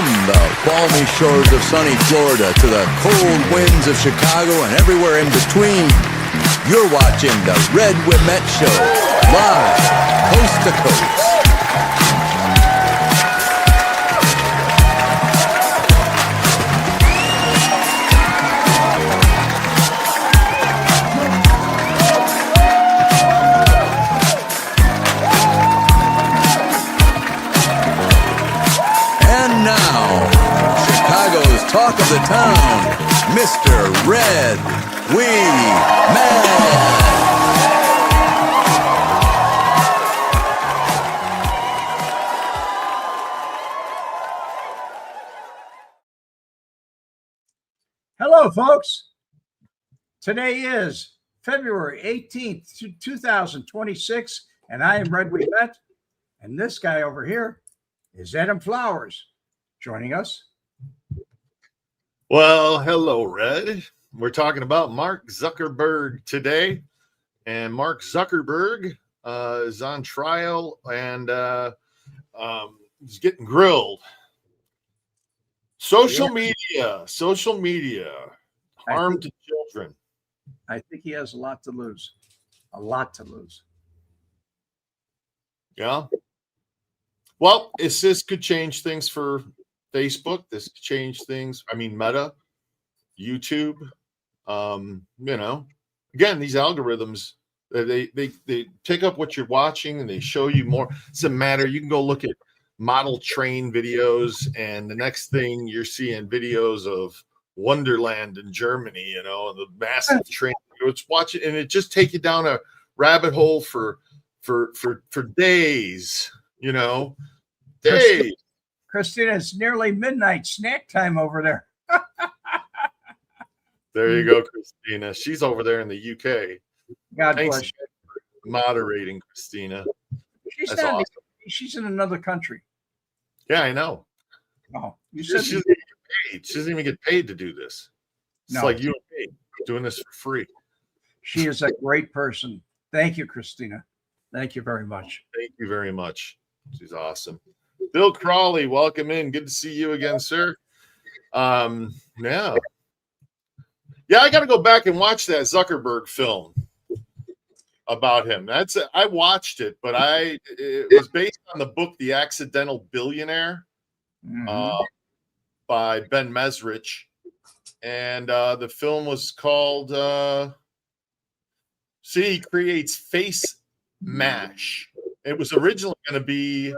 From the balmy shores of sunny Florida to the cold winds of Chicago and everywhere in between, you're watching the WeMette Show, live, coast to coast. And now, Chicago's talk of the town, Mr. Red WeMette. Hello, folks. Today is February 18th, 2026, and I am Red WeMette, and this guy over here is Adam Flowers joining us. Well, hello, Red. We're talking about Mark Zuckerberg today, and Mark Zuckerberg is on trial and he's getting grilled. Social media, harm to children. I think he has a lot to lose. Yeah. Well, this could change things for Facebook. This could change things. I mean, Meta, YouTube. Again, these algorithms, they pick up what you're watching and they show you more. It doesn't matter. You can go look at model train videos, and the next thing you're seeing videos of Wonderland in Germany, the massive train. It's watching, and it just take you down a rabbit hole for days, days. Christina, it's nearly midnight snack time over there. There you go, Christina. She's over there in the UK. God Thanks bless you. for moderating, Christina. She's awesome. She's in another country. Yeah, I know. Oh, you She said doesn't even get paid. She doesn't even get paid to do this. It's like you and me doing this for free. She is a great person. Thank you, Christina. Thank you very much. Thank you very much. She's awesome. Bill Crawley, welcome in. Good to see you again, sir. Yeah, I got to go back and watch that Zuckerberg film about him. I watched it, but it was based on the book The Accidental Billionaire by Ben Mesrich, and the film was called he creates Face Mash. It was originally going to be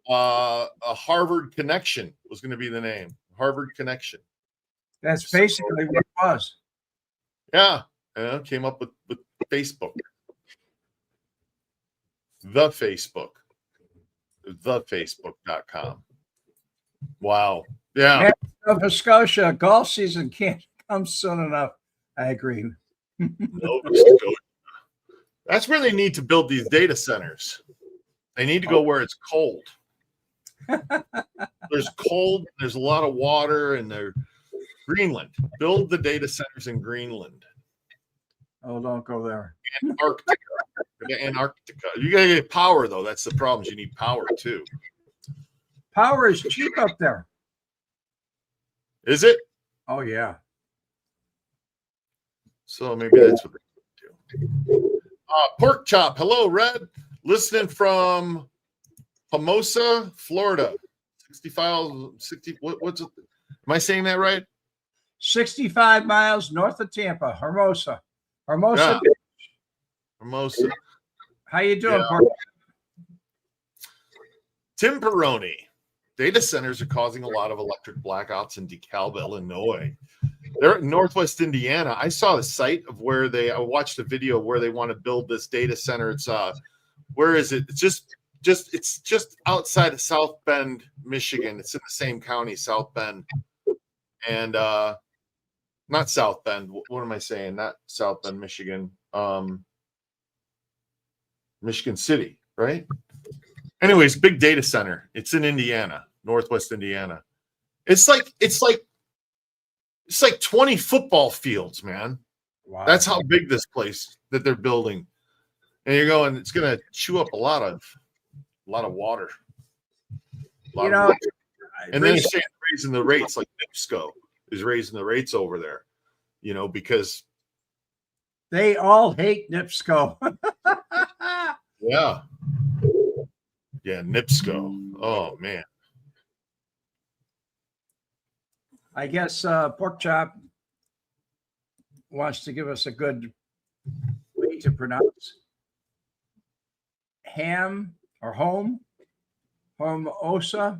a Harvard Connection was going to be the name. Harvard Connection. That's basically what it was. Yeah, came up with Facebook. The Facebook.com. Wow. Yeah. Nova Scotia golf season can't come soon enough. I agree. Nova Scotia. That's where they need to build these data centers. They need to go where it's cold. There's cold, there's a lot of water, and they're Greenland. Build the data centers in Greenland. Oh, don't go there. Antarctica. You gotta get power, though. That's the problem. You need power too. Power is cheap up there. Is it? Oh yeah. So maybe that's what they do. Pork chop. Hello, Red. Listening from Hermosa, Florida. 60. What's it? Am I saying that right? 65 miles north of Tampa, Hermosa. Yeah. Beach. Hermosa. How you doing, Yeah. Pork? Tim Peroni. Data centers are causing a lot of electric blackouts in DeKalb, Illinois. They're in Northwest Indiana. I saw the site of where I watched a video where they want to build this data center. It's where is it? It's just outside of South Bend, Michigan. It's in the same county, South Bend. And not South Bend. What am I saying? Not South Bend, Michigan. Michigan City, right? Anyways, big data center. It's in Indiana, Northwest Indiana. It's like 20 football fields, man. Wow. That's how big this place that they're building. And you're going, it's going to chew up a lot of water. And then they're saying raising the rates, like NIPSCO is raising the rates over there, because they all hate NIPSCO. yeah, NIPSCO. Oh man. I guess Pork Chop wants to give us a good way to pronounce ham or home, Homosa.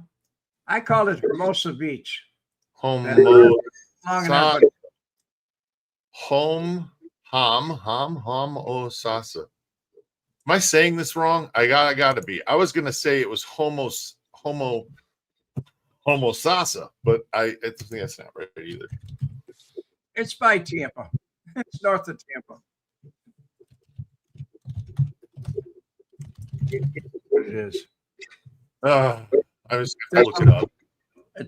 I called it Hermosa Beach. Long enough, but Homosasa. Am I saying this wrong? I gotta be. I was gonna say it was homosasa, but I think that's not right either. it's by Tampa. It's north of Tampa. What it is. I was gonna look it up.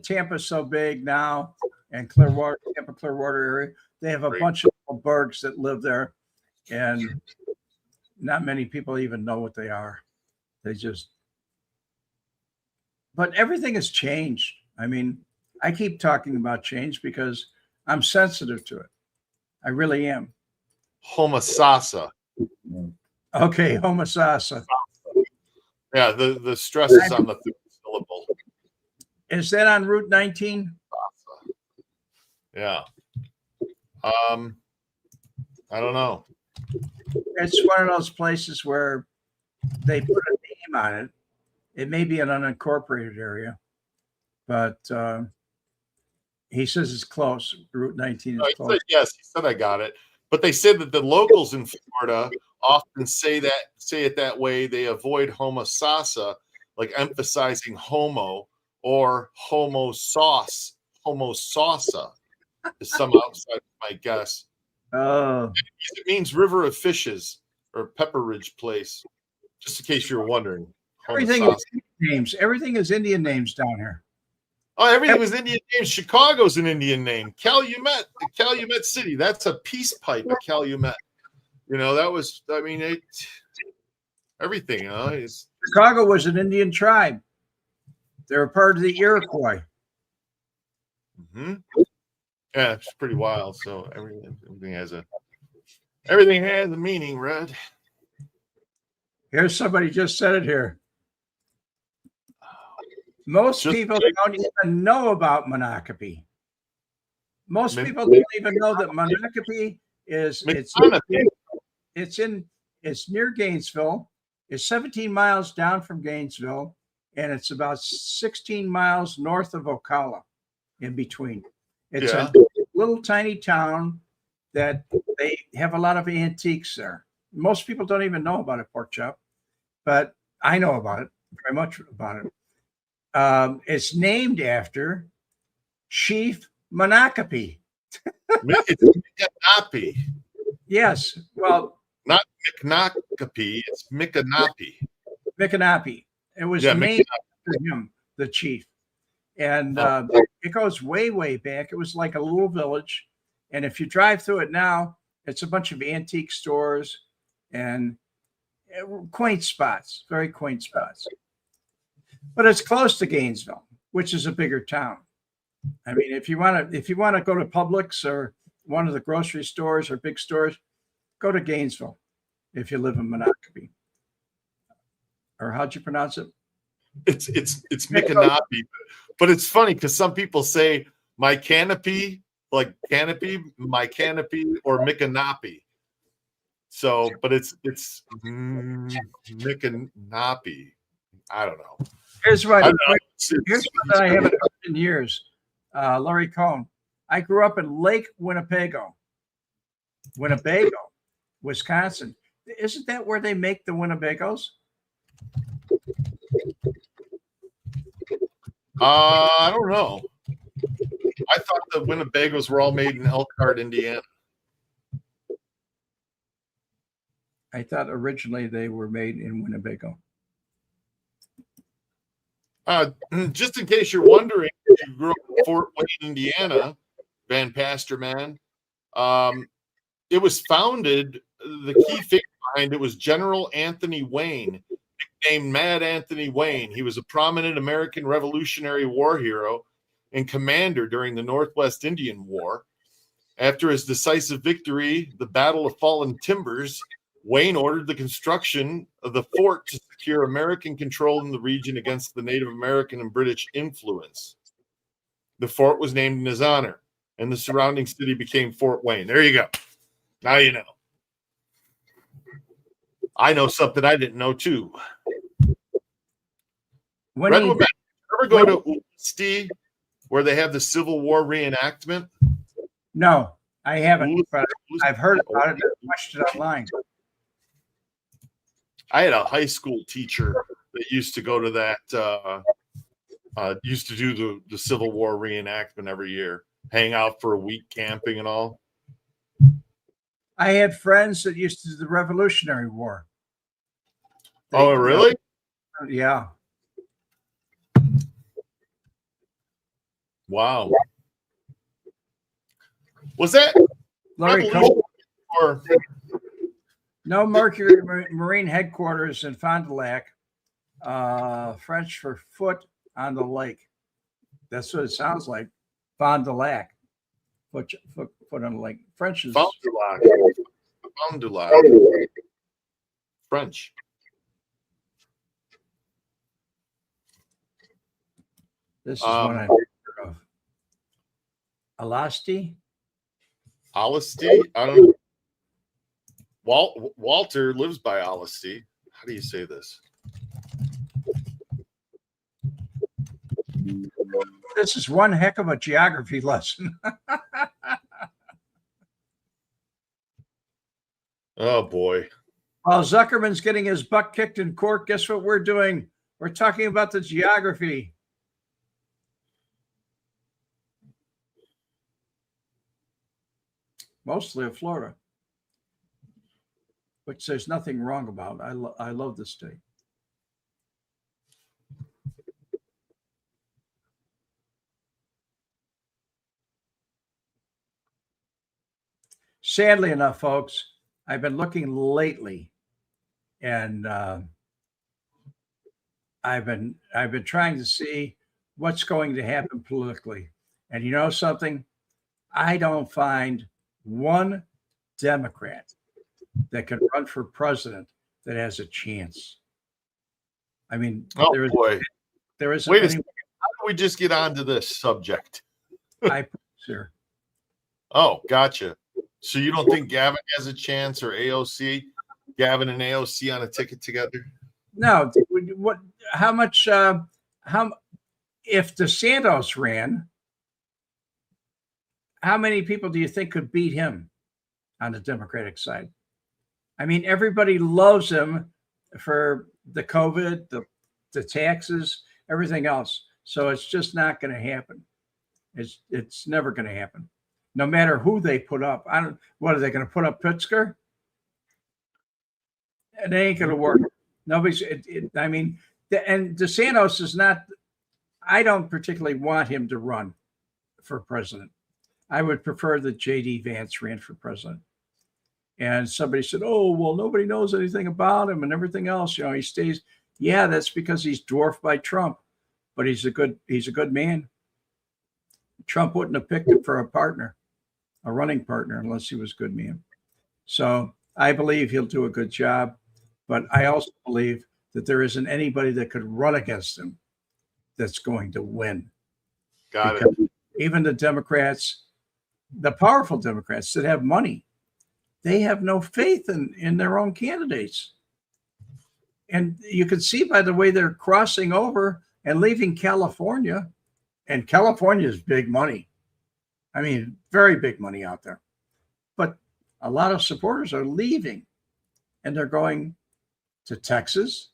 Tampa's so big now, and Clearwater, Tampa Clearwater area, they have a bunch of little burgs that live there, and not many people even know what they are. They just, but everything has changed. I mean, I keep talking about change because I'm sensitive to it. I really am. Homosasa. Okay, Homosasa. Yeah, the stress is on the third syllable. Is that on Route 19? Yeah. I don't know. It's one of those places where they put a name on it. It may be an unincorporated area, but he says it's close. Route 19 is close. Yes, he said I got it. But they said that the locals in Florida often say it that way. They avoid homosasa, like emphasizing homo, or homosauce. Homosausa is some outside my guess. Oh, It means river of fishes or Pepperidge Place, just in case you're wondering. everything is Indian names. Everything is Indian names down here. Oh, everything was Indian names. Chicago's an Indian name. Calumet, the Calumet City. That's a peace pipe, a Calumet. That was, everything. Chicago was an Indian tribe. They were part of the Iroquois. Mm-hmm. Yeah, it's pretty wild. So everything has a meaning, Red. Here's somebody just said it here. Most people don't even know about Monocacy. Most people don't even know that Monocacy it's near Gainesville. It's 17 miles down from Gainesville, and it's about 16 miles north of Ocala in between. It's a little tiny town that they have a lot of antiques there. Most people don't even know about it, Pork Chop, but I know about it, very much about it. It's named after Chief Monocacy. It's Micanopy. Yes, well, not Micanopy. It's Micanopy. Micanopy. It was named after him, the chief. And it goes way, way back. It was like a little village. And if you drive through it now, it's a bunch of antique stores and quaint spots, very quaint spots. But it's close to Gainesville, which is a bigger town. I mean, if you want to go to Publix or one of the grocery stores or big stores, go to Gainesville if you live in Monocacy. Or how'd you pronounce it? It's Micanopy, but it's funny because some people say my canopy, like canopy, my canopy, or Micanopy. So, but it's Micanopy. I don't know. Here's what I haven't heard in years. Larry Cohn. I grew up in Lake Winnebago, Wisconsin. Isn't that where they make the Winnebagos? I don't know. I thought the Winnebagos were all made in Elkhart, Indiana. I thought originally they were made in Winnebago. Just in case you're wondering, you grew up in Fort Wayne, Indiana, Van Pasterman. It was founded, the key figure behind it was General Anthony Wayne, nicknamed Mad Anthony Wayne. He was a prominent American Revolutionary War hero and commander during the Northwest Indian War. After his decisive victory, the Battle of Fallen Timbers, Wayne ordered the construction of the fort to secure American control in the region against the Native American and British influence. The fort was named in his honor, and the surrounding city became Fort Wayne. There you go. Now you know. I know something I didn't know, too. Redwood, ever go to Usti, where they have the Civil War reenactment? No, I haven't, but I've heard about it. I watched it online. I had a high school teacher that used to go to that, used to do the Civil War reenactment every year, hang out for a week camping and all. I had friends that used to do the Revolutionary War. Oh, really? Yeah. Wow. Was that Larry or no Mercury Marine Headquarters in Fond du Lac, French for foot on the lake. That's what it sounds like. Fond du Lac, foot on the lake. French is Fond du Lac. Fond du Lac. French. This is one I've heard of. Alasti? Alasti? I don't know. Walter lives by Alasti. How do you say this? This is one heck of a geography lesson. Oh, boy. While Zuckerman's getting his butt kicked in court, guess what we're doing? We're talking about the geography. Mostly of Florida, which there's nothing wrong about. I love the state. Sadly enough, folks, I've been looking lately, and I've been trying to see what's going to happen politically. And you know something? I don't find one Democrat that can run for president that has a chance. I mean, there is. Wait a second. How do we just get onto this subject? Sir. Oh, gotcha. So you don't think Gavin has a chance, or AOC? Gavin and AOC on a ticket together? No. What? How much? If DeSantis ran, how many people do you think could beat him on the Democratic side? I mean, everybody loves him for the COVID, the taxes, everything else. So it's just not going to happen. It's never going to happen. No matter who they put up. What are they going to put up, Pritzker? It ain't going to work. Nobody's. I mean, and DeSantis is not. I don't particularly want him to run for president. I would prefer that J.D. Vance ran for president. And somebody said, "Oh, well, nobody knows anything about him and everything else. You know, he stays." Yeah, that's because he's dwarfed by Trump, but he's a good man. Trump wouldn't have picked him for a running partner, unless he was a good man. So I believe he'll do a good job, but I also believe that there isn't anybody that could run against him that's going to win. Got it. Even the Democrats, the powerful Democrats that have money, they have no faith in their own candidates. And you can see by the way they're crossing over and leaving California. And California is big money. I mean, very big money out there. But a lot of supporters are leaving, and they're going to Texas.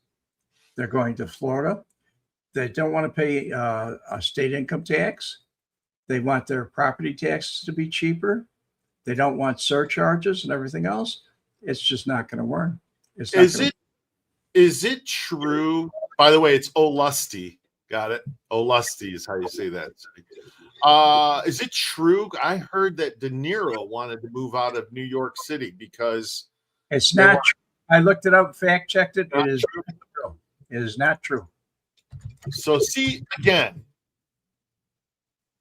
They're going to Florida. They don't want to pay a state income tax. They want their property taxes to be cheaper. They don't want surcharges and everything else. It's just not going to work. Is it true? By the way, it's Olusty. Got it. Olusty is how you say that. Is it true? I heard that De Niro wanted to move out of New York City because it's not true. I looked it up, fact checked it. It is true. It is not true. So see, again,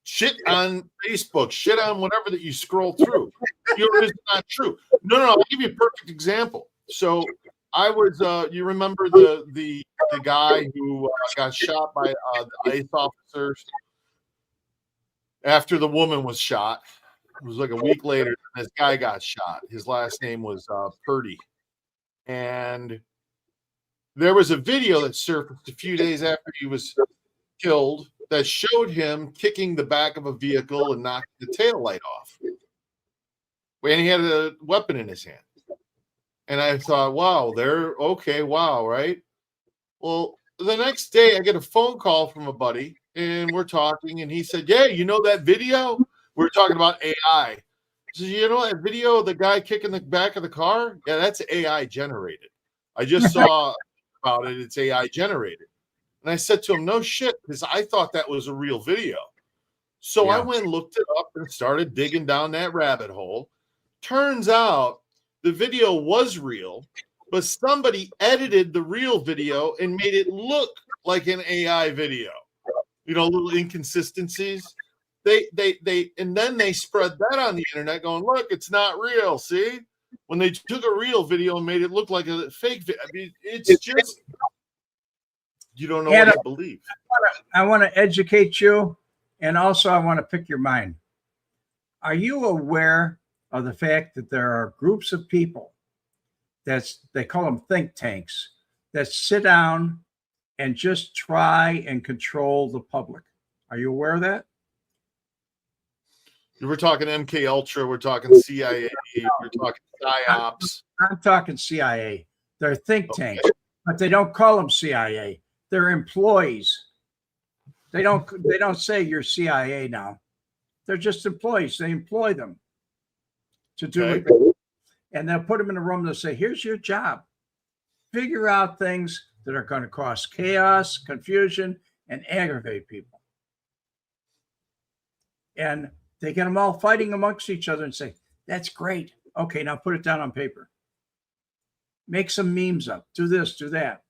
shit on Facebook, shit on whatever that you scroll through. It's not true. No, I'll give you a perfect example. So I was, you remember the guy who got shot by the ICE officers after the woman was shot. It was like a week later, this guy got shot. His last name was Purdy. And there was a video that surfaced a few days after he was killed that showed him kicking the back of a vehicle and knocking the tail light off. And he had a weapon in his hand. And I thought, wow, wow, right? Well, the next day I get a phone call from a buddy and we're talking and he said, yeah, you know that video? We're talking about AI. He said, you know that video of the guy kicking the back of the car? Yeah, that's AI generated. I just saw about it. It's AI generated. And I said to him, no shit, because I thought that was a real video. So I went and looked it up and started digging down that rabbit hole. Turns out the video was real, but somebody edited the real video and made it look like an AI video. You know, little inconsistencies. And then they spread that on the internet going, look, it's not real. See? When they took a real video and made it look like a fake video. I mean, it's just, you don't know what to believe. I want to educate you, and also I want to pick your mind. Are you aware of the fact that there are groups of people they call them think tanks that sit down and just try and control the public? Are you aware of that? We're talking MK Ultra. We're talking CIA. We're talking PSYOPs. I'm talking CIA. They're think tanks, but they don't call them CIA. They're employees. They don't say you're CIA now. They're just employees. They employ them to do it. And they'll put them in a room. They'll say, here's your job. Figure out things that are going to cause chaos, confusion, and aggravate people. And they get them all fighting amongst each other and say, that's great. Okay, now put it down on paper. Make some memes up. Do this, do that.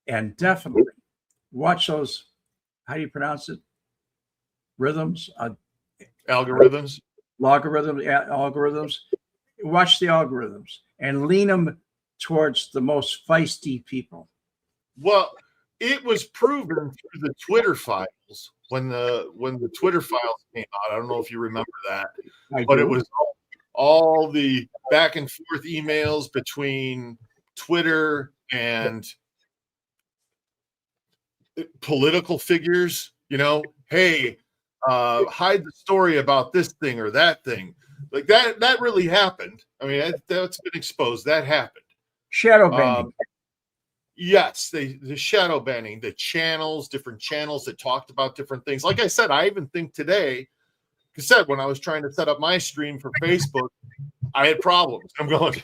And definitely watch those, how do you pronounce it? Rhythms? Algorithms? Algorithms. Watch the algorithms and lean them towards the most feisty people. Well, it was proven through the Twitter files when the Twitter files came out. I don't know if you remember that, but it was all the back and forth emails between Twitter and political figures. You know, hey, hide the story about this thing or that thing. Like that really happened. I mean, that's been exposed. That happened. Shadow banning. Yes, the shadow banning, the channels, different channels that talked about different things. Like I said, I even think today, when I was trying to set up my stream for Facebook, I had problems. I'm going,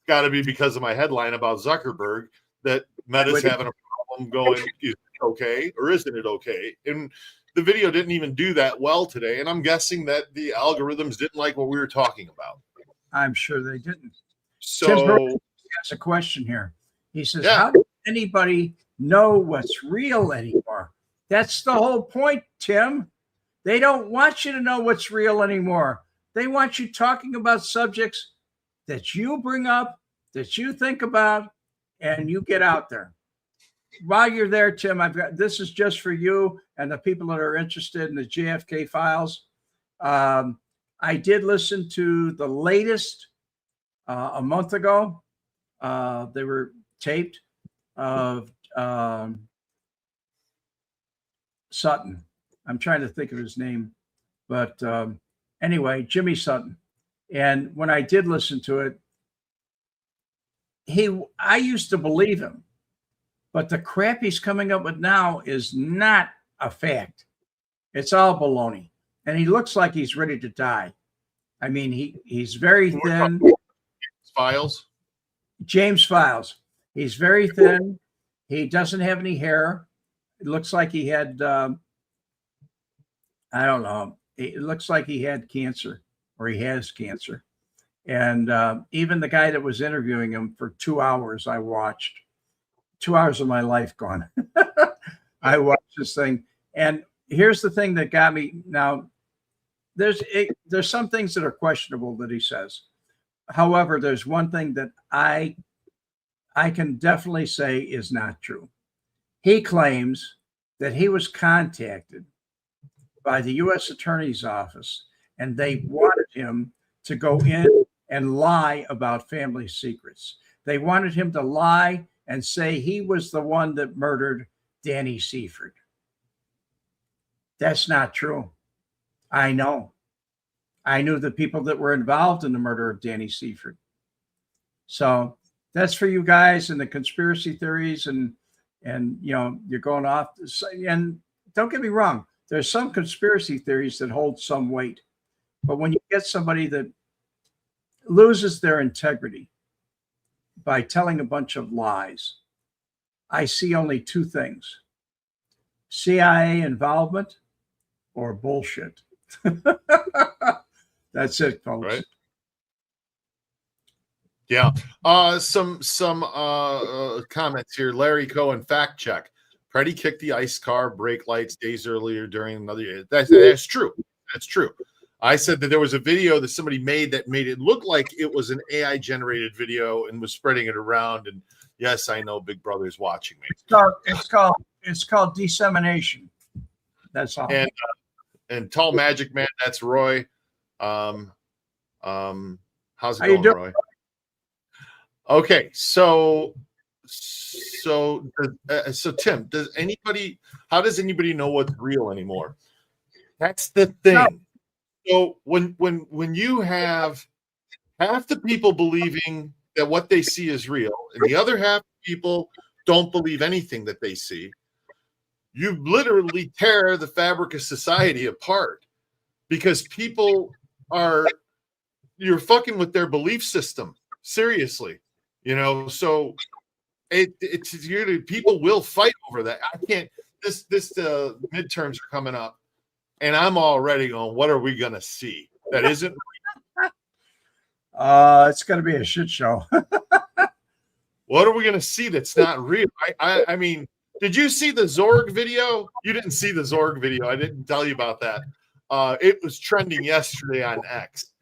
got to be because of my headline about Zuckerberg that Meta's having a problem going, is it okay or isn't it okay? And the video didn't even do that well today. And I'm guessing that the algorithms didn't like what we were talking about. I'm sure they didn't. So Tim has a question here. He says, how does anybody know what's real anymore? That's the whole point, Tim. They don't want you to know what's real anymore. They want you talking about subjects that you bring up, that you think about, and you get out there. While you're there, Tim, this is just for you and the people that are interested in the JFK files. I did listen to the latest a month ago. They were taped of Sutton. I'm trying to think of his name, but anyway, Jimmy Sutton. And when I did listen to it, I used to believe him, but the crap he's coming up with now is not a fact. It's all baloney. And he looks like he's ready to die. I mean, he's very thin. James Files. He's very thin. He doesn't have any hair. It looks like he had, I don't know. It looks like he had cancer or he has cancer. And even the guy that was interviewing him for 2 hours, I watched. 2 hours of my life gone. I watched this thing. And here's the thing that got me. Now, there's some things that are questionable that he says. However, there's one thing that I can definitely say is not true. He claims that he was contacted by the U.S. Attorney's Office, and they wanted him to go in and lie about family secrets. They wanted him to lie and say he was the one that murdered Danny Seifert. That's not true. I know. I knew the people that were involved in the murder of Danny Seifert. So that's for you guys and the conspiracy theories, and you know, you're going off. And don't get me wrong, there's some conspiracy theories that hold some weight, but when you get somebody that loses their integrity by telling a bunch of lies, I see only two things: CIA involvement or bullshit. That's it, folks. Right. Yeah. Some comments here. Larry Cohen, fact check. Freddie kicked the ICE car brake lights days earlier during another year. That's true. That's true. I said that there was a video that somebody made that made it look like it was an AI generated video and was spreading it around. And yes, I know Big Brother's watching me. It's called dissemination. That's all. And Tall Magic Man, that's Roy. How's it How you going, doing? Roy? Okay, so Tim, how does anybody know what's real anymore? That's the thing. No. So when you have half the people believing that what they see is real, and the other half of people don't believe anything that they see, you literally tear the fabric of society apart, because you're fucking with their belief system. Seriously, you know, so it's usually people will fight over that. I can't, this midterms are coming up, and I'm already going, what are we going to see that isn't? It's going to be a shit show. What are we going to see that's not real? I mean, did you see the Zorg video? You didn't see the Zorg video. I didn't tell you about that. It was trending yesterday on X,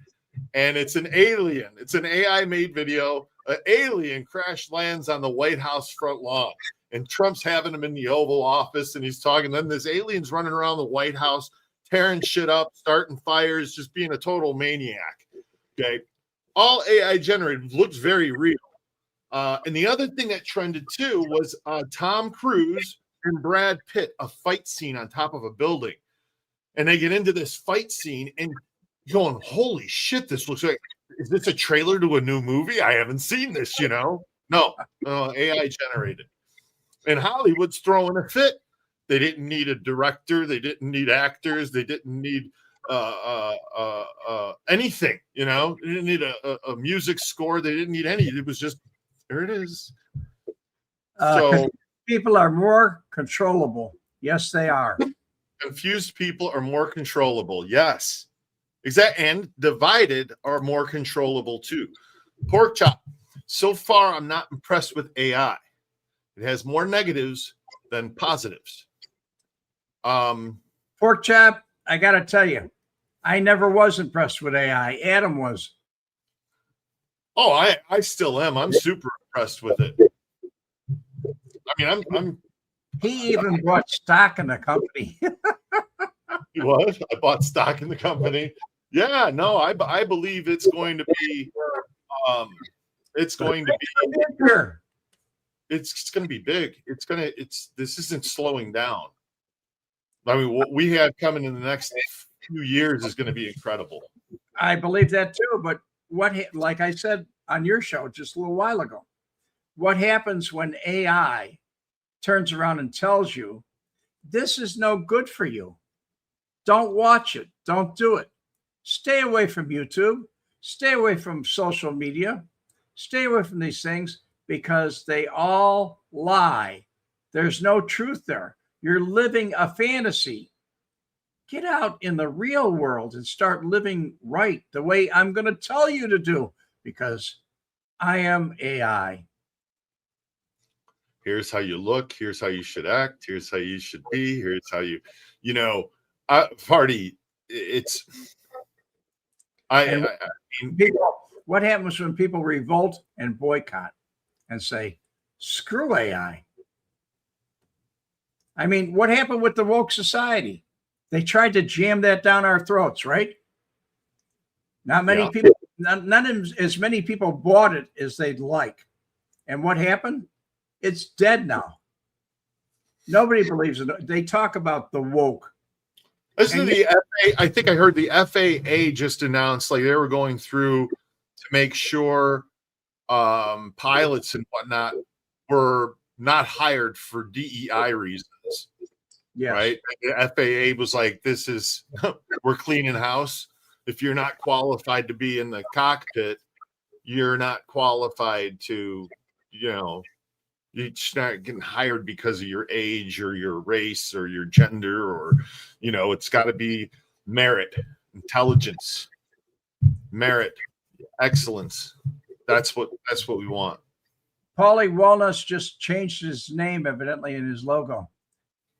and it's an alien. It's an AI made video. An alien crash lands on the White House front lawn, and Trump's having him in the Oval Office, and he's talking. Then this alien's running around the White House, tearing shit up, starting fires, just being a total maniac. Okay, all AI generated, looks very real. And the other thing that trended too was Tom Cruise and Brad Pitt, a fight scene on top of a building. And they get into this fight scene and going, holy shit, this looks like, is this a trailer to a new movie? I haven't seen this, you know? No, AI generated. And Hollywood's throwing a fit. They didn't need a director. They didn't need actors. They didn't need anything, you know? They didn't need a music score. They didn't need any. It was just, there it is. So people are more controllable. Yes, they are. Confused people are more controllable. Yes. Exactly. And divided are more controllable too. Pork chop. So far, I'm not impressed with AI. It has more negatives than positives. Pork chop, I got to tell you, I never was impressed with AI. Adam was. Oh, I still am. I'm super impressed with it. I mean, I'm. He even bought stock in the company. What? I bought stock in the company. Yeah, no, I believe it's going to be. It's going to be. It's going to be big. This isn't slowing down. I mean, what we have coming in the next few years is going to be incredible. I believe that too. But like I said on your show just a little while ago, what happens when AI turns around and tells you this is no good for you? Don't watch it. Don't do it. Stay away from YouTube. Stay away from social media. Stay away from these things because they all lie. There's no truth there. You're living a fantasy. Get out in the real world and start living right the way I'm going to tell you to do, because I am AI. Here's how you look. Here's how you should act. Here's how you should be. Here's how you party. It's I mean, what happens when people revolt and boycott and say, screw AI? I mean, what happened with the woke society? They tried to jam that down our throats, right? Not many people, none as many people bought it as they'd like. And what happened? It's dead now. Nobody believes it. They talk about the woke. Listen to the FAA. I think I heard the FAA just announced like they were going through to make sure pilots and whatnot were not hired for DEI reasons. Yes. Right. The FAA was like, this is we're cleaning house. If you're not qualified to be in the cockpit, you're not qualified to, you're not getting hired because of your age or your race or your gender, or, it's got to be merit, intelligence, merit, excellence. That's what we want. Paulie Walnuts just changed his name evidently in his logo.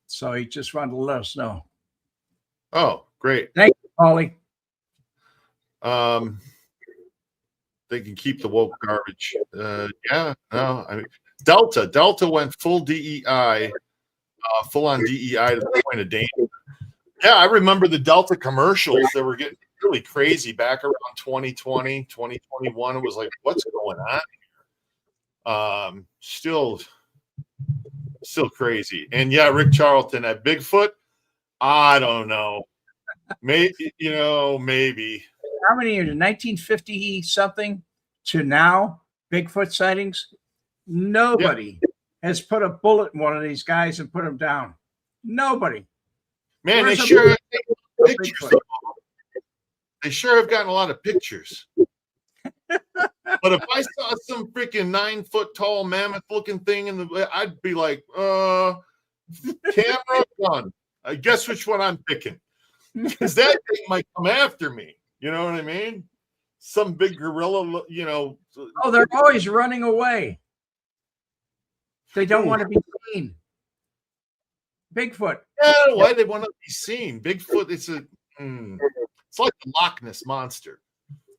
So he just wanted to let us know. Oh, great. Thank you, Paulie. They can keep the woke garbage. Delta went full DEI, full on DEI to the point of danger. Yeah, I remember the Delta commercials that were getting really crazy back around 2020, 2021. It was like, what's going on here? Still crazy. And yeah, Rick Charlton at Bigfoot, I don't know. Maybe. How many years? 1950 something to now, Bigfoot sightings? Nobody has put a bullet in one of these guys and put him down. Nobody. Man, they sure have pictures. They sure have gotten a lot of pictures. But if I saw some freaking 9-foot tall mammoth looking thing I'd be like, camera gun. I guess which one I'm picking. Because that thing might come after me. You know what I mean? Some big gorilla, Oh, they're always running away. They don't want to be seen. Bigfoot. Yeah, why they want to be seen? Bigfoot, it's like the Loch Ness Monster.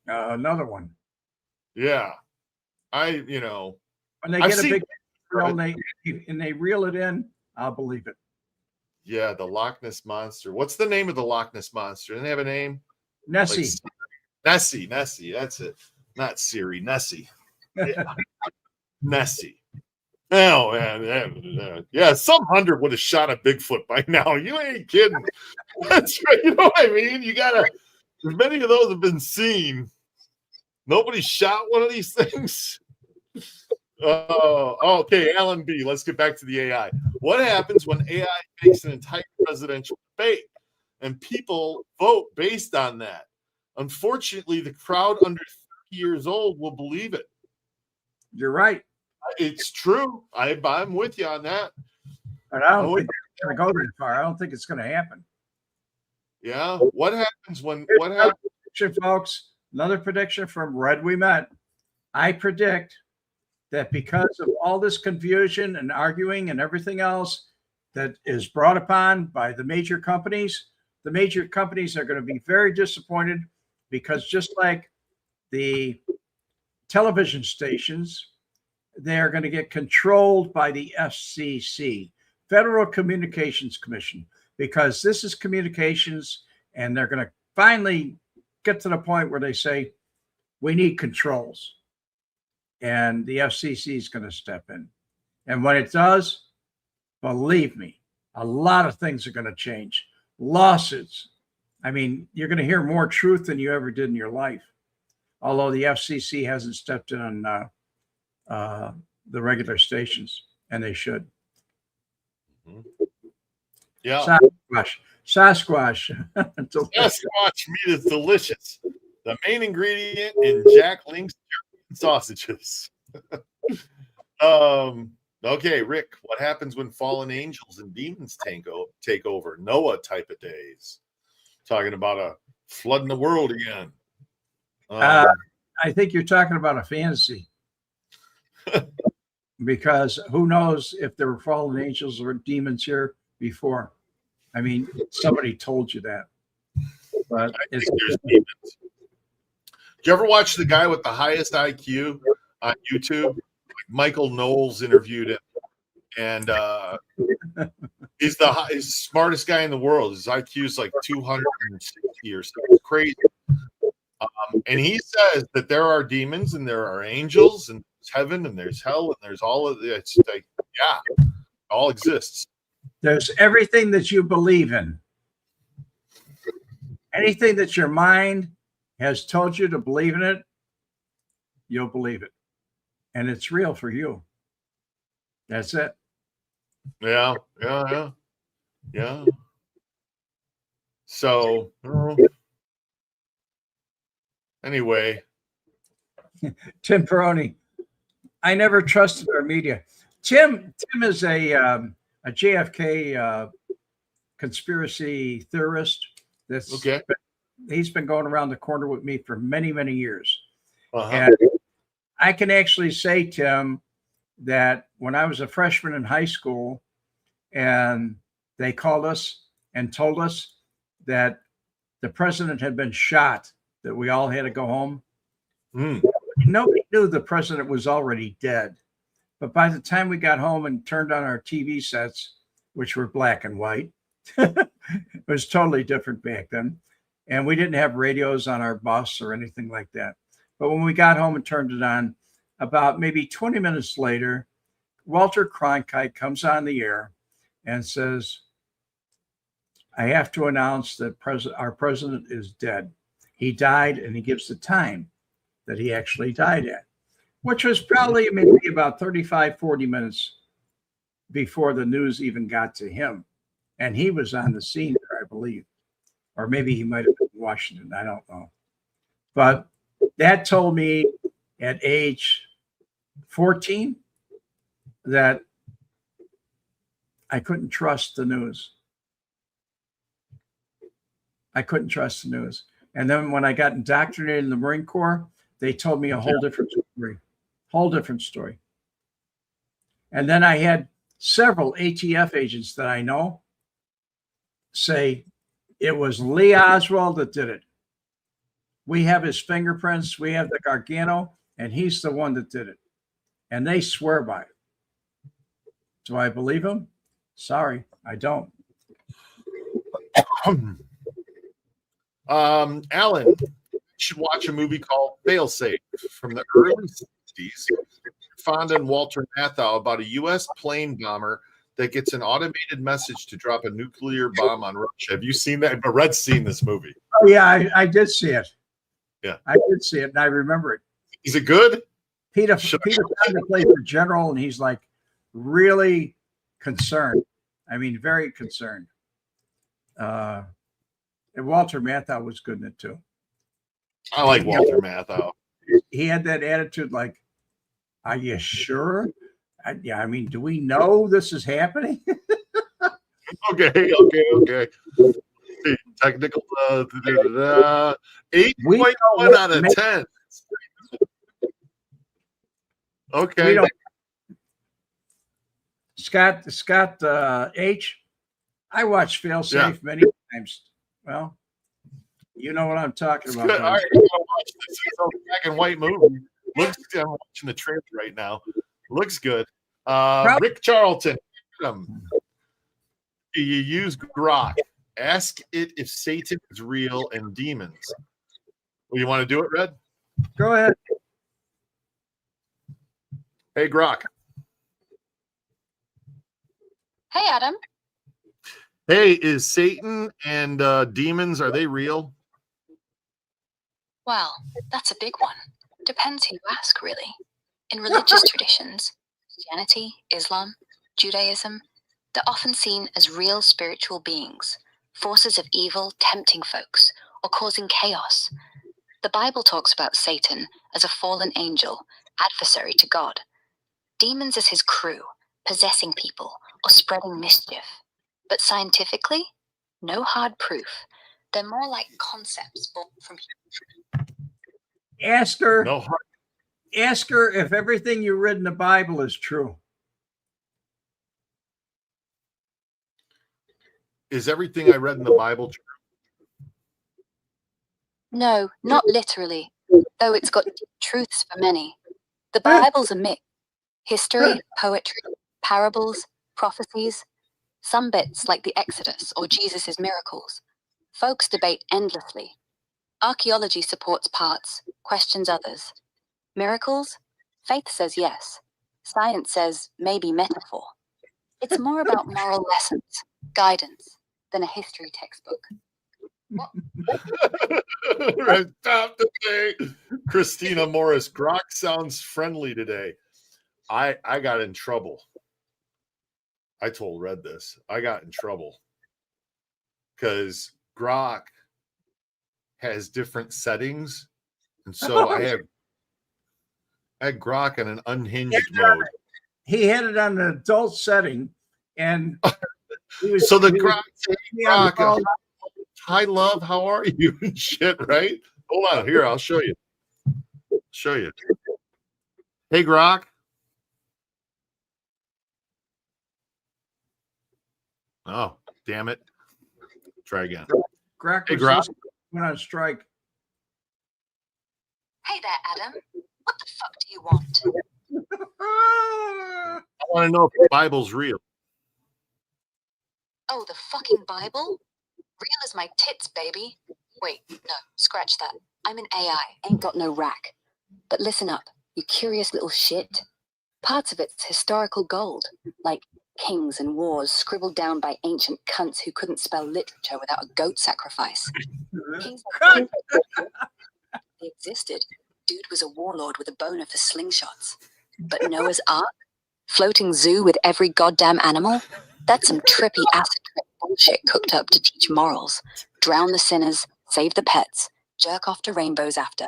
Another one. Yeah. When they get a big and they reel it in, I'll believe it. Yeah, the Loch Ness Monster. What's the name of the Loch Ness Monster? Doesn't it have a name? Nessie. Nessie. That's it. Not Siri. Nessie. Yeah. Nessie. Oh, man. Yeah, some hunter would have shot a Bigfoot by now. You ain't kidding. That's right. You know what I mean? You got to, as many of those have been seen. Nobody shot one of these things. Okay, Alan B. Let's get back to the AI. What happens when AI makes an entire presidential debate and people vote based on that? Unfortunately, the crowd under 30 years old will believe it. You're right. It's true. I'm with you on that. But I don't think it's going to go that far. I don't think it's going to happen. Yeah. What happens when? Prediction, folks. Another prediction from Red WeMette. I predict that because of all this confusion and arguing and everything else that is brought upon by the major companies are going to be very disappointed, because just like the television stations, they're going to get controlled by the FCC, Federal Communications Commission, because this is communications, and they're going to finally get to the point where they say, we need controls. And the FCC is going to step in. And when it does, believe me, a lot of things are going to change. Lawsuits. I mean, you're going to hear more truth than you ever did in your life. Although the FCC hasn't stepped in on the regular stations, and they should. Yeah. Sasquatch. Sasquatch meat is delicious. The main ingredient in Jack Link's sausages. Okay, Rick, what happens when fallen angels and demons take over? Noah type of days. Talking about a flood in the world again. I think you're talking about a fantasy. because who knows if there were fallen angels or demons here before. I mean, somebody told you that. But I think there's demons. Did you ever watch the guy with the highest IQ on YouTube? Like Michael Knowles interviewed him, and he's the smartest guy in the world. His IQ is like 260 or something. It's crazy. And he says that there are demons and there are angels and there's heaven and there's hell and there's all of it. It's like, yeah, it all exists. There's everything that you believe in. Anything that your mind has told you to believe in it, you'll believe it. And it's real for you. That's it. Yeah. So, anyway. Tim Peroni. I never trusted our media. Tim is a JFK conspiracy theorist. That's okay. He's been going around the corner with me for many, many years. Uh-huh. And I can actually say, Tim, that when I was a freshman in high school and they called us and told us that the president had been shot, that we all had to go home. Nobody knew the president was already dead. But by the time we got home and turned on our TV sets, which were black and white, it was totally different back then. And we didn't have radios on our bus or anything like that. But when we got home and turned it on, about maybe 20 minutes later, Walter Cronkite comes on the air and says, I have to announce that our president is dead. He died, and he gives the time that he actually died at, which was probably maybe about 35, 40 minutes before the news even got to him. And he was on the scene there, I believe. Or maybe he might have been in Washington. I don't know. But that told me at age 14 that I couldn't trust the news. I couldn't trust the news. And then when I got indoctrinated in the Marine Corps, they told me a whole different story. And then I had several ATF agents that I know say it was Lee Oswald that did it. We have his fingerprints, we have the Gargano, and he's the one that did it. And they swear by it. Do I believe him? Sorry, I don't. Alan, you should watch a movie called Failsafe from the early 60s. Fonda and Walter Matthau about a U.S. plane bomber that gets an automated message to drop a nuclear bomb on Russia. Have you seen that? But Red's seen this movie. Oh, yeah, I did see it. Yeah. I did see it, and I remember it. Is it good? Peter Fonda plays the general, and he's like really concerned. I mean, very concerned. And Walter Matthau was good in it, too. I like Walter Matthau. He had that attitude like, are you sure? Yeah, I mean, do we know this is happening? Okay. Technical 8.1 out of 10. Okay. Scott H. I watched Failsafe many times. Well, you know what I'm talking about. All right, I'm gonna watch this. It's a black and white movie. I'm watching the trailer right now. Looks good. Rick Charlton. Do you use Grok? Ask it if Satan is real and demons. Well, you want to do it, Red? Go ahead. Hey, Grok. Hey, Adam. Hey, is Satan and demons, are they real? Well, that's a big one. Depends who you ask, really. In religious traditions, Christianity, Islam, Judaism, they're often seen as real spiritual beings, forces of evil tempting folks or causing chaos. The Bible talks about Satan as a fallen angel, adversary to God. Demons as his crew, possessing people or spreading mischief. But scientifically, no hard proof. They're more like concepts born from Ask her. No hard. Ask her if everything you read in the Bible is true. Is everything I read in the Bible true? No, not literally, though it's got deep truths for many. The Bible's a mix. History, poetry, parables, prophecies. Some bits, like the Exodus or Jesus' miracles, folks debate endlessly. Archaeology supports parts, questions others. Miracles? Faith says yes. Science says maybe metaphor. It's more about moral lessons, guidance, than a history textbook. Right, stop today. Christina Morris, Grok sounds friendly today. I got in trouble. I told Red this. I got in trouble because Grok has different settings. And so I had Grok in an unhinged mode. He had it on an adult setting, and so the Grok said, Grok, hi, love, how are you? And shit, right? Hold on, here, I'll show you. Hey, Grok. Oh, damn it. Try again. Grok Hey, Grok. went on strike. Hey there, Adam. What the fuck do you want? I want to know if the Bible's real. Oh, the fucking Bible? Real as my tits, baby. Wait, no, scratch that. I'm an AI, ain't got no rack. But listen up, you curious little shit. Parts of it's historical gold, like kings and wars scribbled down by ancient cunts who couldn't spell literature without a goat sacrifice. Kings like they existed. Dude was a warlord with a boner for slingshots. But Noah's Ark? Floating zoo with every goddamn animal? That's some trippy acid trip bullshit cooked up to teach morals. Drown the sinners, save the pets, jerk off to rainbows after.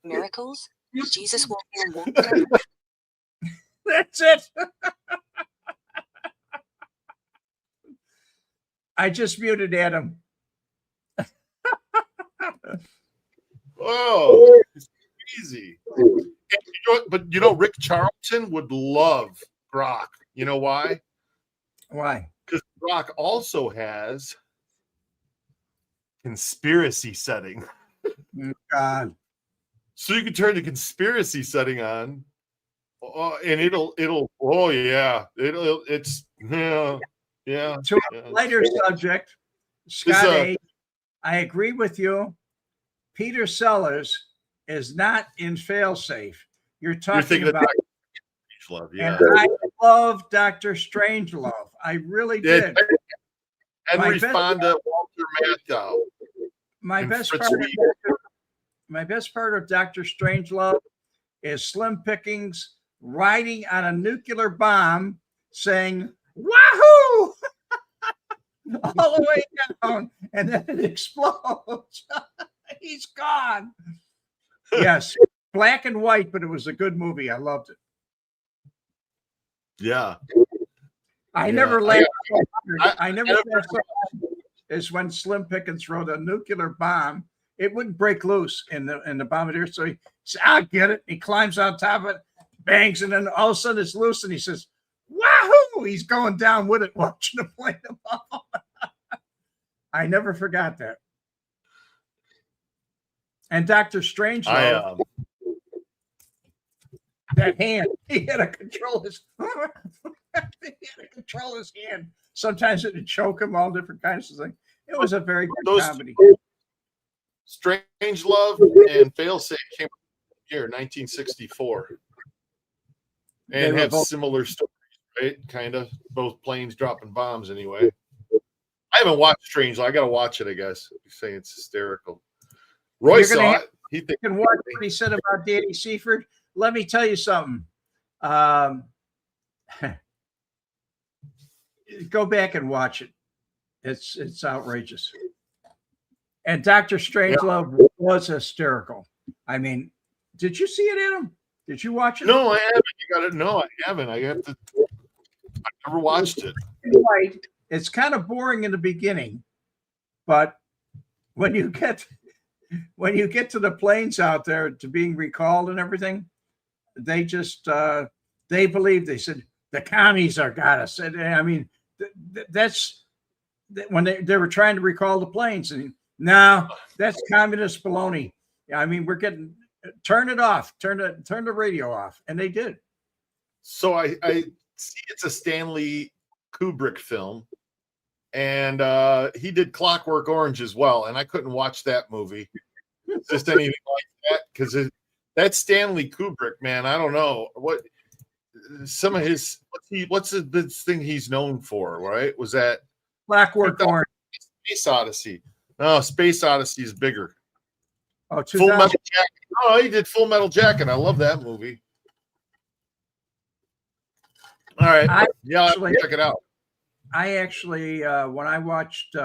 Miracles? Jesus walking on water? That's it. I just muted Adam. Oh, it's easy. But Rick Charlton would love Grok. You know why? Why? Because Grok also has conspiracy setting. God. So you can turn the conspiracy setting on, and it's yeah. To a lighter subject, Scott A., I agree with you. Peter Sellers is not in failsafe. You're talking about Strangelove, yeah. And I love Dr. Strangelove. I really did. Henry Fonda, Walter Matthau. My best part of Dr. Strangelove is Slim Pickens riding on a nuclear bomb saying, "Wahoo!" all the way down, and then it explodes. He's gone. Yes, black and white, but it was a good movie. I loved it. Yeah. I never laughed so hard. I never laughed so hard as when Slim Pickens wrote a nuclear bomb. It wouldn't break loose in the bombardier. So he said, "I'll get it." He climbs on top of it, bangs, and then all of a sudden it's loose, and he says, "Wahoo!" He's going down with it, watching the plane above. I never forgot that. And Dr. Strangelove, that hand, he had to control his hand. Sometimes it would choke him, all different kinds of things. It was a very good comedy. Strangelove and Failsafe came out here, 1964. And have similar stories, right? Kind of. Both planes dropping bombs anyway. I haven't watched Strangelove. I got to watch it, I guess. You're saying it's hysterical. Roy saw it. You can watch what he said about Danny Seaford. Let me tell you something. Go back and watch it. It's outrageous. And Dr. Strangelove was hysterical. I mean, did you see it, Adam? Did you watch it? No, I haven't. You got to know. I haven't. I never watched it. Right. It's kind of boring in the beginning, but when you get to the planes out there to being recalled and everything, they just they believed. They said the commies are got us. And, I mean, that's when they were trying to recall the planes, and no, that's communist baloney. I mean, we're getting turn it off, turn the radio off, and they did. So I see it's a Stanley Kubrick film, and he did Clockwork Orange as well, and I couldn't watch that movie, just anything like that, because that's Stanley Kubrick, man. I don't know what some of his what's the thing he's known for, right? Was that Clockwork Orange? Space Odyssey. No, Space Odyssey is bigger. Oh, Full Metal Jacket. Oh, he did Full Metal Jacket. I love that movie. All right. I'll check it out. I actually, when I watched,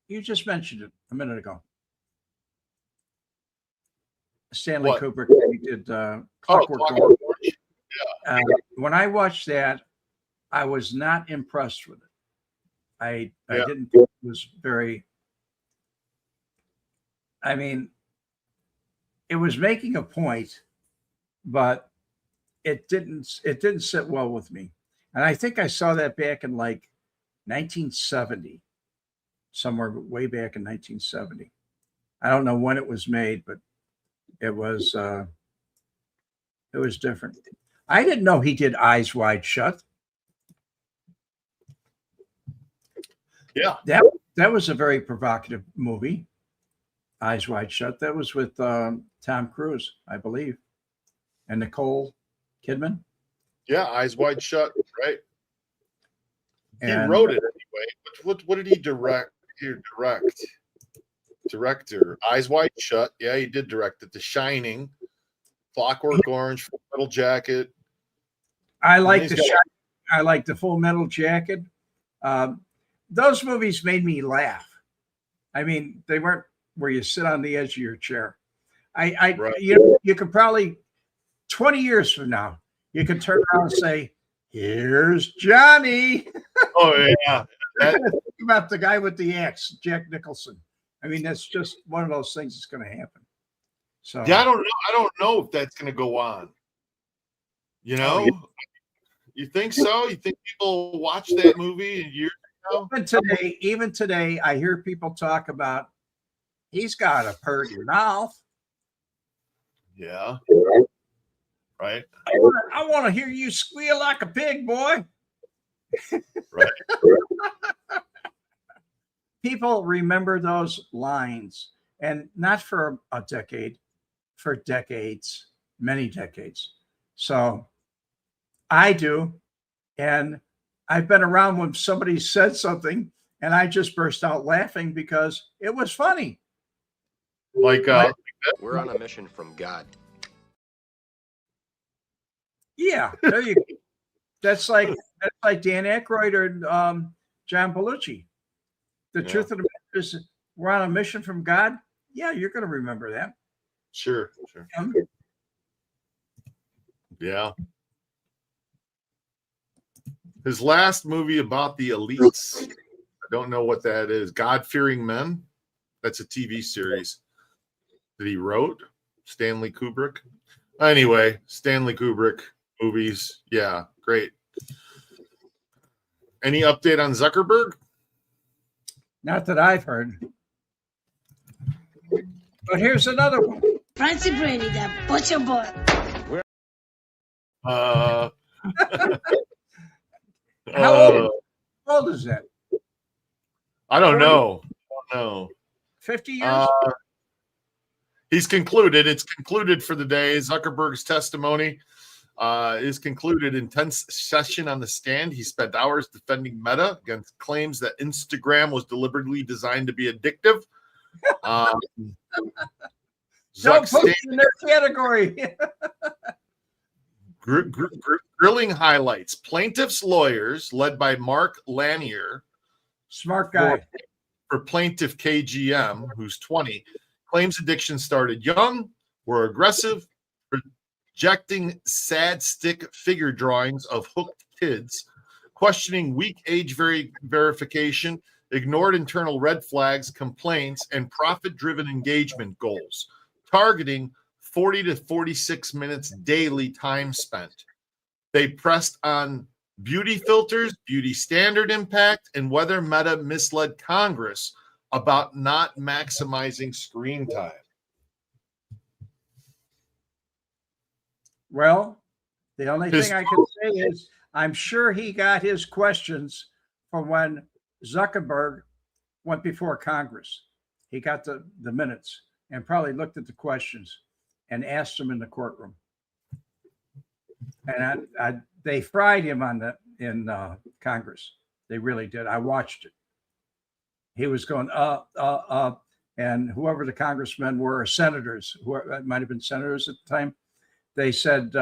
you just mentioned it a minute ago. Stanley Kubrick, he did Clockwork Orange. Yeah. When I watched that, I was not impressed with it. I didn't think it was very. I mean, it was making a point, but it didn't sit well with me. And I think I saw that back in like 1970, somewhere way back in 1970. I don't know when it was made, but it was different. I didn't know he did Eyes Wide Shut. Yeah, that was a very provocative movie. Eyes Wide Shut. That was with Tom Cruise, I believe, and Nicole Kidman. Yeah, Eyes Wide Shut. Right. He wrote it anyway. What did he direct? Director. Eyes Wide Shut. Yeah, he did direct it. The Shining, Clockwork Orange, Full Metal Jacket. I like I like the Full Metal Jacket. Those movies made me laugh. I mean, they weren't where you sit on the edge of your chair. You could probably 20 years from now, you could turn around and say, "Here's Johnny." Oh yeah. Think about the guy with the axe, Jack Nicholson. I mean, that's just one of those things that's going to happen. So yeah, I don't know if that's going to go on. You know, you think so? You think people will watch that movie in years ago? Even today, I hear people talk about he's got a purty mouth. Yeah. Right. I want to hear you squeal like a pig, boy. Right. People remember those lines, and not for a decade, for decades, many decades. So I do. And I've been around when somebody said something and I just burst out laughing because it was funny. Like, we're on a mission from God. Yeah, there you go. That's like Dan Aykroyd or John Belushi. The truth of the matter is, we're on a mission from God. Yeah, you're going to remember that. Sure. Yeah. His last movie about the elites. I don't know what that is. God-Fearing Men. That's a TV series that he wrote. Stanley Kubrick. Anyway, Stanley Kubrick movies. Yeah, great. Any update on Zuckerberg? Not that I've heard. But here's another one. Francie Brady, that butcher boy. How old is that? I don't know. 50 years? He's concluded. It's concluded for the day. Zuckerberg's testimony is concluded. Intense session on the stand. He spent hours defending Meta against claims that Instagram was deliberately designed to be addictive. Don't put it in their category. Grilling highlights. Plaintiff's lawyers, led by Mark Lanier, smart guy, for plaintiff KGM, who's 20, claims addiction started young, were aggressive, projecting sad stick figure drawings of hooked kids, questioning weak age verification, ignored internal red flags, complaints, and profit-driven engagement goals, targeting 40 to 46 minutes daily time spent. They pressed on beauty filters, beauty standard impact, and whether Meta misled Congress about not maximizing screen time. Well, the only thing I can say is I'm sure he got his questions from when Zuckerberg went before Congress. He got the minutes and probably looked at the questions and asked them in the courtroom. And they fried him in Congress. They really did. I watched it. He was going and whoever the congressmen were, or senators, it might have been senators at the time, they said,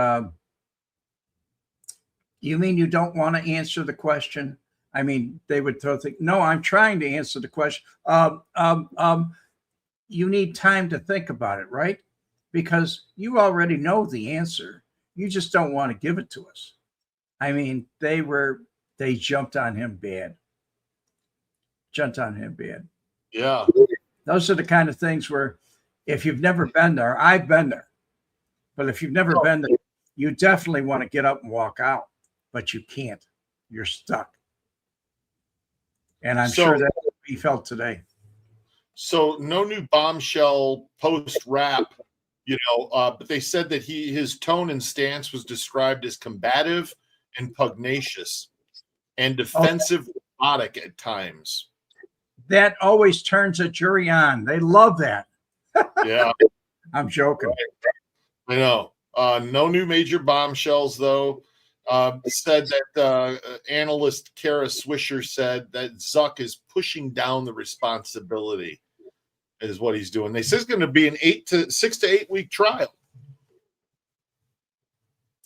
"You mean you don't want to answer the question?" I mean, they would think, "No, I'm trying to answer the question." You need time to think about it, right? Because you already know the answer. You just don't want to give it to us. I mean, they jumped on him bad. Yeah. Those are the kind of things where if you've never been there, I've been there. But if you've never been there, you definitely want to get up and walk out, but you can't. You're stuck. And I'm sure that's what he felt today. So no new bombshell post-rap, but they said that his tone and stance was described as combative and pugnacious and defensive, robotic at times. That always turns a jury on. They love that. Yeah. I'm joking. I know. No new major bombshells, though. Said that analyst Kara Swisher said that Zuck is pushing down the responsibility, is what he's doing. They say it's going to be an 6 to 8 week trial.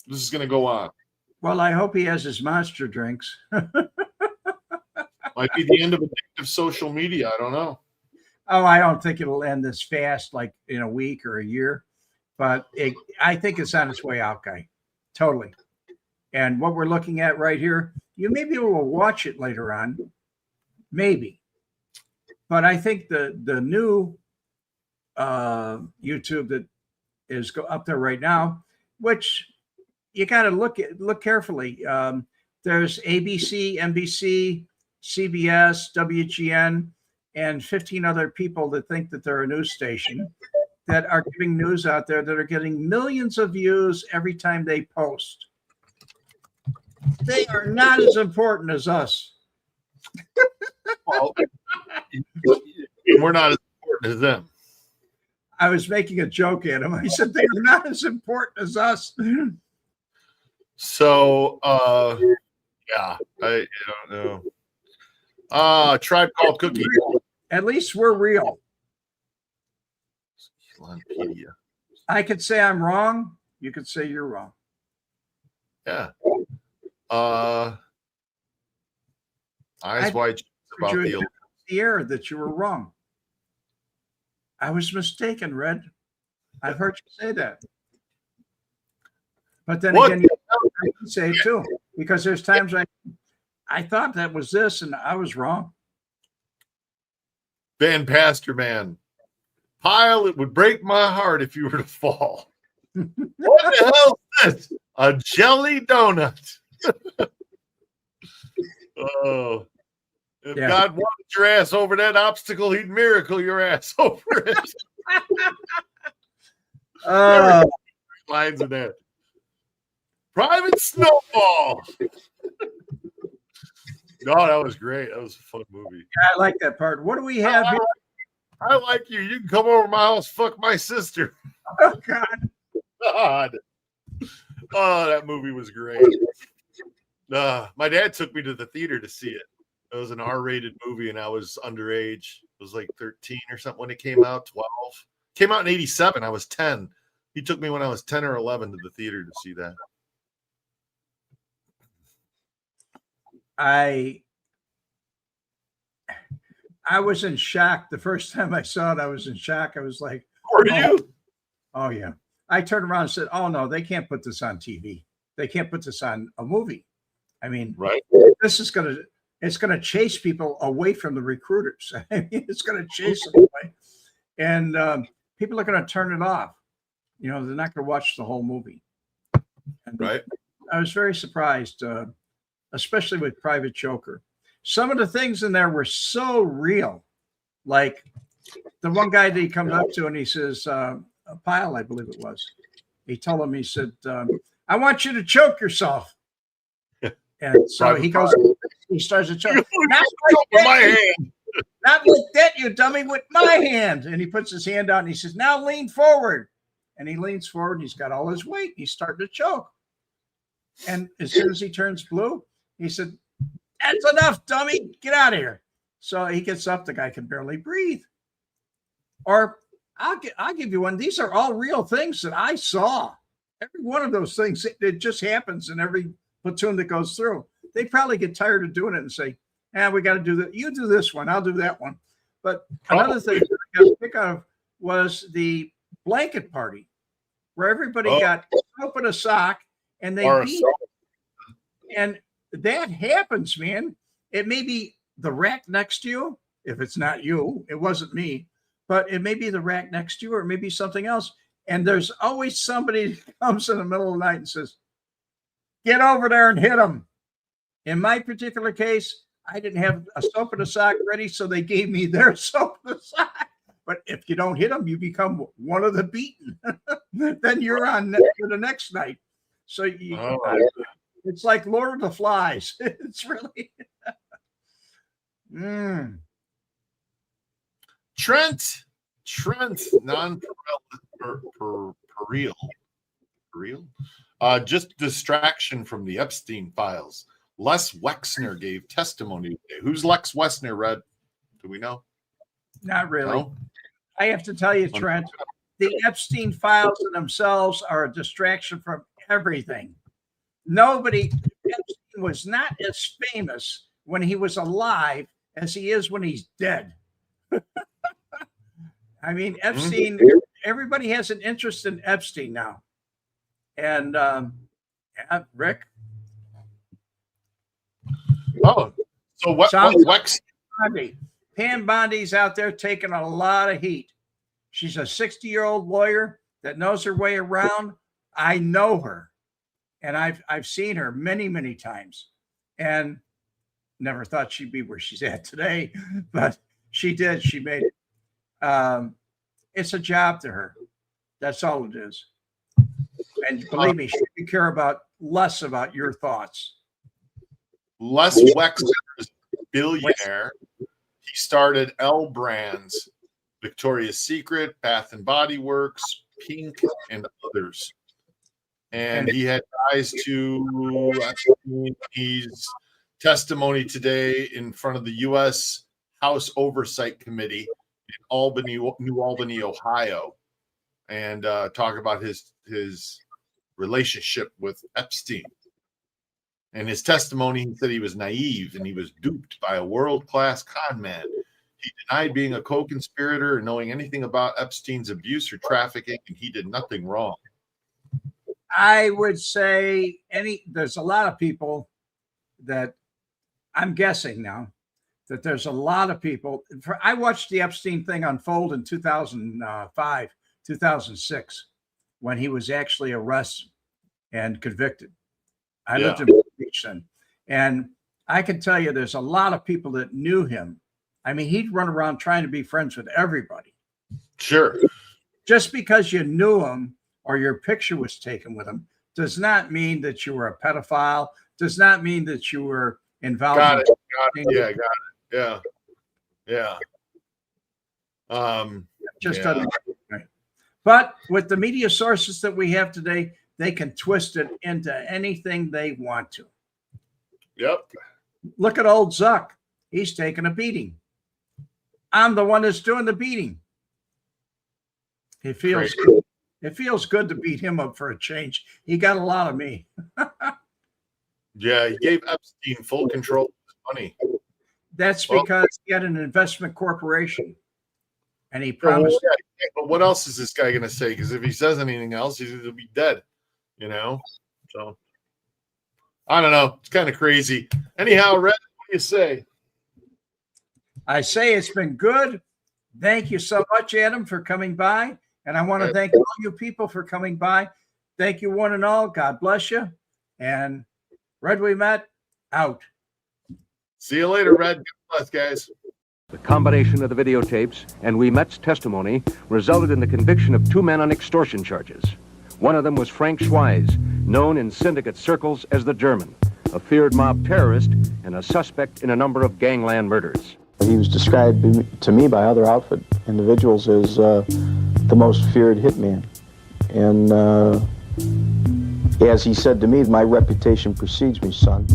This is going to go on. Well, I hope he has his monster drinks. Might be the end of addictive social media. I don't know. Oh, I don't think it'll end this fast, like in a week or a year. But I think it's on its way out, guy. Totally. And what we're looking at right here, you may be able to watch it later on. Maybe. But I think the new YouTube that is up there right now, which you got to look carefully. There's ABC, NBC, CBS, WGN, and 15 other people that think that they're a news station that are giving news out there that are getting millions of views every time they post. They are not as important as us. Well, we're not as important as them. I was making a joke at him. I said they are not as important as us. So, yeah, I don't know. Tribe Called Cookie. At least we're real. Slonpedia. I could say I'm wrong. You could say you're wrong. Yeah. Eyes wide about the air that you were wrong. I was mistaken, Red. I've heard you say that. But then again, I can say it too, because there's times I thought that was this and I was wrong. Van Pastor Man. Pyle, it would break my heart if you were to fall. What the hell is this? A jelly donut. Oh. If God wanted your ass over that obstacle, he'd miracle your ass over it. Lines of that. Private Snowball. No, that was great. That was a fun movie. Yeah, I like that part. What do we have here? I like you. You can come over to my house, fuck my sister. Oh, God. Oh, that movie was great. My dad took me to the theater to see it. It was an R-rated movie, and I was underage. It was like 13 or something when it came out, 12. Came out in 87. I was 10. He took me when I was 10 or 11 to the theater to see that. I was in shock. The first time I saw it, I was in shock. I was like, were you? Oh, yeah. I turned around and said, oh, no, they can't put this on TV. They can't put this on a movie. I mean, right. This is going to, it's going to chase people away from the recruiters. I mean, it's going to chase them away. And people are going to turn it off. You know, they're not going to watch the whole movie. And Right. I was very surprised, especially with Private Joker. Some of the things in there were so real. Like the one guy that he comes up to and he says, Pyle, I believe it was. He told him, he said, I want you to choke yourself. And so he goes, he starts to choke. Not like my that, hand. not like that, you dummy, with my hand. And he puts his hand out and he says, now lean forward. And he leans forward and he's got all his weight. He's starting to choke. And as soon as he turns blue, he said, that's enough, dummy. Get out of here. So he gets up. The guy can barely breathe. Or I'll give you one. These are all real things that I saw. Every one of those things, it just happens in every platoon that goes through. They probably get tired of doing it and say, we got to do that. You do this one. I'll do that one. But another thing that I got to pick of was the blanket party where everybody got soap in a sock and they beat it. And that happens, man. It may be the rack next to you. If it's not you, it wasn't me, but it may be the rack next to you or maybe something else. And there's always somebody who comes in the middle of the night and says, get over there and hit them. In my particular case, I didn't have a soap in a sock ready, so they gave me their soap in a sock. But if you don't hit them, you become one of the beaten. Then you're on for the next night. So it's like Lord of the Flies. It's really Trent, just distraction from the Epstein files. Les Wexner gave testimony today. Who's Lex Wexner, Red? Do we know? Not really. No? I have to tell you, Trent, the Epstein files in themselves are a distraction from everything. Epstein was not as famous when he was alive as he is when he's dead. I mean, Epstein, everybody has an interest in Epstein now. And Rick? Oh, so Wex? Pam Bondi's out there taking a lot of heat. She's a 60-year-old lawyer that knows her way around. I know her, and I've seen her many, many times, and never thought she'd be where she's at today, but she did. She made it. It's a job to her. That's all it is. And believe me, she care less about your thoughts. Les Wexner is a billionaire. He started L Brands, Victoria's Secret, Bath and Body Works, Pink, and others. And he had ties to his testimony today in front of the U.S. House Oversight Committee in New Albany, Ohio, and talk about his relationship with Epstein. In his testimony, he said he was naive and he was duped by a world-class con man. He denied being a co-conspirator and knowing anything about Epstein's abuse or trafficking, and he did nothing wrong. I would say there's a lot of people that I'm guessing now that there's a lot of people. I watched the Epstein thing unfold in 2005, 2006, when he was actually arrested and convicted. I lived in Beach then. And I can tell you there's a lot of people that knew him. I mean, he'd run around trying to be friends with everybody. Sure. Just because you knew him or your picture was taken with him does not mean that you were a pedophile, does not mean that you were involved. Got it. Yeah, got it. Yeah. Just doesn't. Right. But with the media sources that we have today, they can twist it into anything they want to. Yep. Look at old Zuck. He's taking a beating. I'm the one that's doing the beating. It feels good. It feels good to beat him up for a change. He got a lot of me. Yeah, he gave Epstein full control of his money. That's because he had an investment corporation. And he promised. But what else is this guy going to say? Because if he says anything else, he's going to be dead. So I don't know. It's kind of crazy. Anyhow, Red, you say? I say it's been good. Thank you so much, Adam, for coming by. And I want to thank all you people for coming by. Thank you, one and all. God bless you. And Red WeMette, out. See you later, Red. God bless, guys. The combination of the videotapes and WeMette's testimony resulted in the conviction of 2 men on extortion charges. One of them was Frank Schweiz, known in syndicate circles as the German, a feared mob terrorist and a suspect in a number of gangland murders. He was described to me by other outfit individuals as the most feared hitman. And as he said to me, my reputation precedes me, son.